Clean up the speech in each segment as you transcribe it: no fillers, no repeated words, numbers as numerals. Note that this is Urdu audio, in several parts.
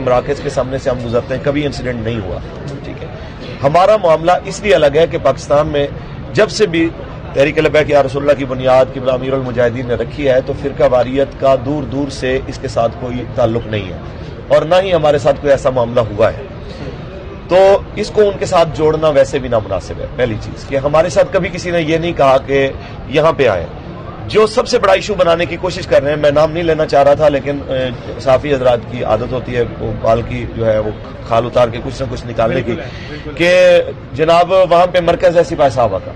مراکز کے سامنے سے ہم گزرتے ہیں، کبھی انسیڈنٹ نہیں ہوا، ٹھیک ہے۔ ہمارا معاملہ اس لیے الگ ہے کہ پاکستان میں جب سے بھی تحریک لبیک یا رسول اللہ کی بنیاد قبلہ امیر المجاہدین نے رکھی ہے تو فرقہ واریت کا دور دور سے اس کے ساتھ کوئی تعلق نہیں ہے، اور نہ ہی ہمارے ساتھ کوئی ایسا معاملہ ہوا ہے، تو اس کو ان کے ساتھ جوڑنا ویسے بھی نامناسب ہے۔ پہلی چیز کہ ہمارے ساتھ کبھی کسی نے یہ نہیں کہا کہ یہاں پہ آئیں۔ جو سب سے بڑا ایشو بنانے کی کوشش کر رہے ہیں، میں نام نہیں لینا چاہ رہا تھا لیکن صحافی حضرات کی عادت ہوتی ہے وہ بال کی جو ہے وہ کھال اتار کے کچھ نہ کچھ نکالنے کی، کہ جناب وہاں پہ مرکز ہے سپاہی صحابہ کا،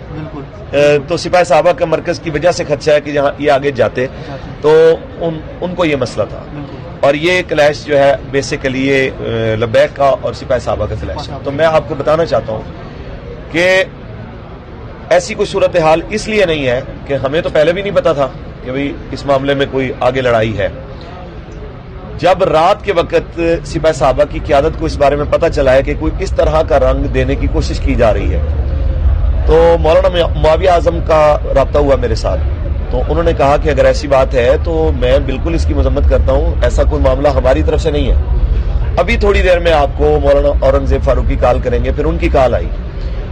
تو سپاہی صحابہ کا مرکز کی وجہ سے خدشہ ہے کہ جہاں یہ آگے جاتے تو ان کو یہ مسئلہ تھا، اور یہ کلیش جو ہے بیسیکلی یہ لبیک کا اور سپاہی صحابہ کا کلیش ہے۔ تو میں آپ کو بتانا چاہتا ہوں کہ ایسی کوئی صورتحال اس لیے نہیں ہے کہ ہمیں تو پہلے بھی نہیں پتا تھا کہ بھئی اس معاملے میں کوئی آگے لڑائی ہے۔ جب رات کے وقت سپاہی صحابہ کی قیادت کو اس بارے میں پتا چلا ہے کہ کوئی اس طرح کا رنگ دینے کی کوشش کی جا رہی ہے، تو مولانا معاویہ اعظم کا رابطہ ہوا میرے ساتھ، تو انہوں نے کہا کہ اگر ایسی بات ہے تو میں بالکل اس کی مذمت کرتا ہوں، ایسا کوئی معاملہ ہماری طرف سے نہیں ہے۔ ابھی تھوڑی دیر میں آپ کو مولانا اورنگزیب فاروقی کال کریں گے، پھر ان کی کال آئی،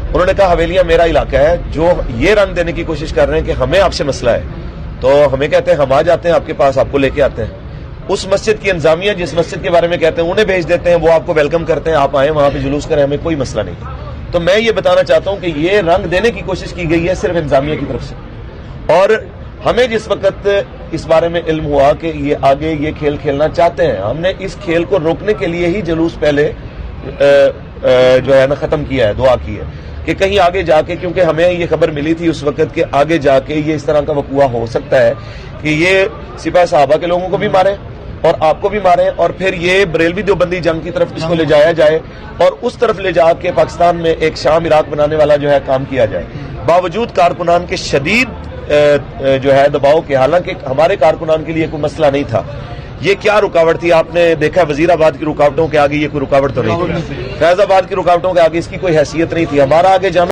انہوں نے کہا حویلیاں میرا علاقہ ہے، جو یہ رنگ دینے کی کوشش کر رہے ہیں کہ ہمیں آپ سے مسئلہ ہے، تو ہمیں کہتے ہیں ہم آ جاتے ہیں آپ کے پاس، آپ کو لے کے آتے ہیں۔ اس مسجد کی انتظامیہ جس مسجد کے بارے میں کہتے ہیں انہیں بھیج دیتے ہیں، وہ آپ کو ویلکم کرتے ہیں، آپ آئیں وہاں پہ جلوس کریں، ہمیں کوئی مسئلہ نہیں۔ تو میں یہ بتانا چاہتا ہوں کہ یہ رنگ دینے کی کوشش کی گئی ہے صرف انتظامیہ کی طرف سے، اور ہمیں جس وقت اس بارے میں علم ہوا کہ یہ آگے یہ کھیل کھیلنا چاہتے ہیں، ہم نے اس کھیل کو روکنے کے لیے ہی جلوس پہلے جو ہے نا ختم کیا ہے، دعا کی ہے کہ کہیں آگے جا کے، کیونکہ ہمیں یہ خبر ملی تھی اس وقت کہ آگے جا کے یہ اس طرح کا وقوع ہو سکتا ہے کہ یہ سپاہی صحابہ کے لوگوں کو بھی ماریں اور آپ کو بھی ماریں، اور پھر یہ بریلوی دیوبندی جنگ کی طرف اس کو لے جایا جائے اور اس طرف لے جا کے پاکستان میں ایک شام عراق بنانے والا جو ہے کام کیا جائے، باوجود کارکنان کے شدید جو ہے دباؤ کے۔ حالانکہ ہمارے کارکنان کے لیے کوئی مسئلہ نہیں تھا، یہ کیا رکاوٹ تھی؟ آپ نے دیکھا وزیر آباد کی رکاوٹوں کے آگے یہ کوئی رکاوٹ تو نہیں تھی، فیض آباد کی رکاوٹوں کے آگے اس کی کوئی حیثیت نہیں تھی۔ ہمارا آگے جانا